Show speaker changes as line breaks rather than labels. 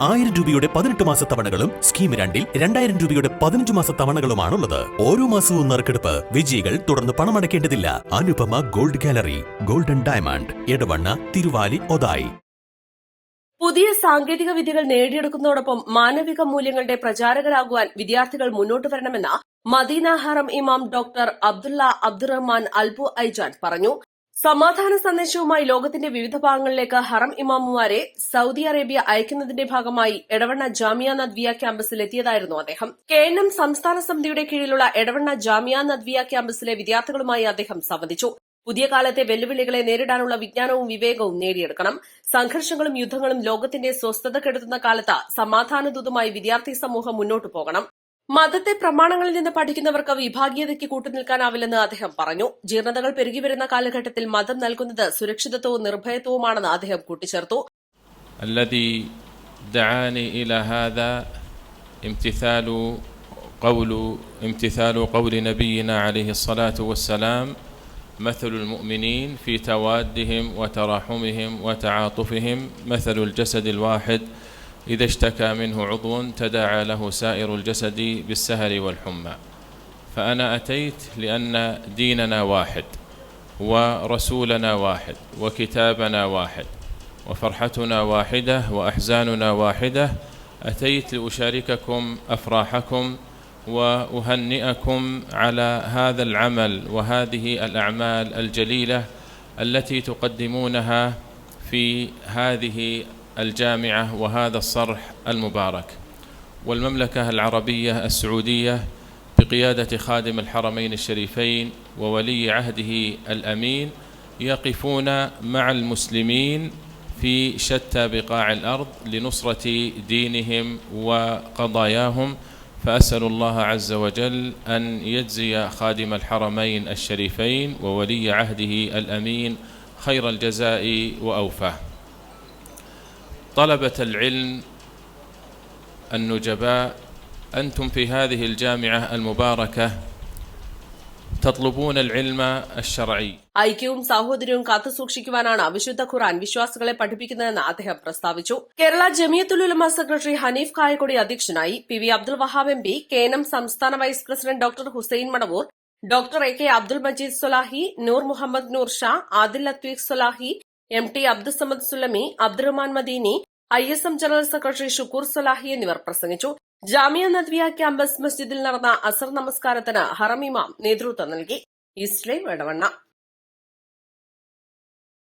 1000 രൂപയുടെ 18 മാസ തവണകളും സ്കീം 2-ൽ 2000 രൂപയുടെ 15 മാസ തവണകളുമാണുള്ളത്. ഓരോ മാസവും നറുക്കെടുപ്പ്. വിജയികൾ തുടർന്ന് പണമടയ്ക്കേണ്ടതില്ല. Anupama gold gallery, golden diamond, Edavanna, Thiruvali, Othayi.
പുതിയ സാങ്കേതിക വിദ്യകൾ നേടിയെടുക്കുന്നതോടൊപ്പം മാനവിക മൂല്യങ്ങളുടെ പ്രചാരകരാകുവാൻ വിദ്യാർത്ഥികൾ മുന്നോട്ട് വരണമെന്ന് മദീന ഹറം ഇമാം ഡോക്ടർ അബ്ദുള്ള അബ്ദുറഹ്മാൻ അൽബു ഐജാൻ പറഞ്ഞു. സമാധാന സന്ദേശവുമായി ലോകത്തിന്റെ വിവിധ ഭാഗങ്ങളിലേക്ക് ഹറം ഇമാമുമാരെ സൌദി അറേബ്യ അയക്കുന്നതിന്റെ ഭാഗമായി എടവണ്ണ ജാമിയ നദ്വിയ ക്യാമ്പസിൽ എത്തിയതായിരുന്നു അദ്ദേഹം. KNM സംസ്ഥാന സമിതിയുടെ കീഴിലുള്ള എടവണ്ണ ജാമിയ നദ്വിയ ക്യാമ്പസിലെ വിദ്യാർത്ഥികളുമായി അദ്ദേഹം സംവദിച്ചു. പുതിയ കാലത്തെ വെല്ലുവിളികളെ നേരിടാനുള്ള വിജ്ഞാനവും വിവേകവും നേടിയെടുക്കണം. സംഘർഷങ്ങളും യുദ്ധങ്ങളും ലോകത്തിന്റെ സ്വസ്ഥത കെടുത്തുന്ന കാലത്ത് സമാധാനദൂതുമായി വിദ്യാർത്ഥി സമൂഹം മുന്നോട്ടു പോകണം. മതത്തെ പ്രമാണങ്ങളിൽ നിന്ന് പഠിക്കുന്നവർക്ക് വിഭാഗീയതയ്ക്ക് കൂട്ടുനിൽക്കാനാവില്ലെന്ന് അദ്ദേഹം പറഞ്ഞു. ജീർണതകൾ പെരുകിവരുന്ന കാലഘട്ടത്തിൽ മതം നൽകുന്നത് സുരക്ഷിതത്വവും നിർഭയത്വവുമാണെന്ന് അദ്ദേഹം കൂട്ടിച്ചേർത്തു.
امتثال قول نبينا عليه الصلاة والسلام مثل المؤمنين في توادهم وتراحمهم وتعاطفهم مثل الجسد الواحد إذا اشتكى منه عضو تداعى له سائر الجسد بالسهر والحمى. فأنا أتيت لأن ديننا واحد ورسولنا واحد وكتابنا واحد وفرحتنا واحدة وأحزاننا واحدة. أتيت لأشارككم أفراحكم وأهنئكم على هذا العمل وهذه الأعمال الجليلة التي تقدمونها في هذه الجامعة وهذا الصرح المبارك. والمملكة العربية السعودية بقيادة خادم الحرمين الشريفين وولي عهده الأمين يقفون مع المسلمين في شتى بقاع الأرض لنصرة دينهم وقضاياهم. فأسأل الله عز وجل أن يجزي خادم الحرمين الشريفين وولي عهده الأمين خير الجزاء وأوفاه. طلبة العلم النجباء، أنتم في هذه الجامعة المباركة تطلبون العلم الشرعي.
ഐക്യവും സാഹോദര്യവും കാത്തുസൂക്ഷിക്കുവാനാണ് വിശുദ്ധ ഖുർആൻ വിശ്വാസികളെ പഠിപ്പിക്കുന്നതെന്ന് അദ്ദേഹം പ്രസ്താവിച്ചു. കേരള ജമിയത്തുൽ ഉലമ സെക്രട്ടറി ഹനീഫ് കായക്കൊടി അധ്യക്ഷനായി. PV Abdul Wahab MP, KNM സംസ്ഥാന vice president doctor Hussain Madavoor, doctor AK Abdul Majeed Solahi, Noor Muhammad Noor Shah, Adil Latheef Solahi, MT Abdussamad Sullami, Abdurahman Madani, ISM general secretary Shukoor Solahi എന്നിവർ പ്രസംഗിച്ചു. ജാമിയ നദ്വിയ ക്യാമ്പസ് മസ്ജിദിൽ നടന്ന അസർ നമസ്കാരത്തിന് ഹറം ഇമാം നേതൃത്വം നൽകി. East live Edavanna.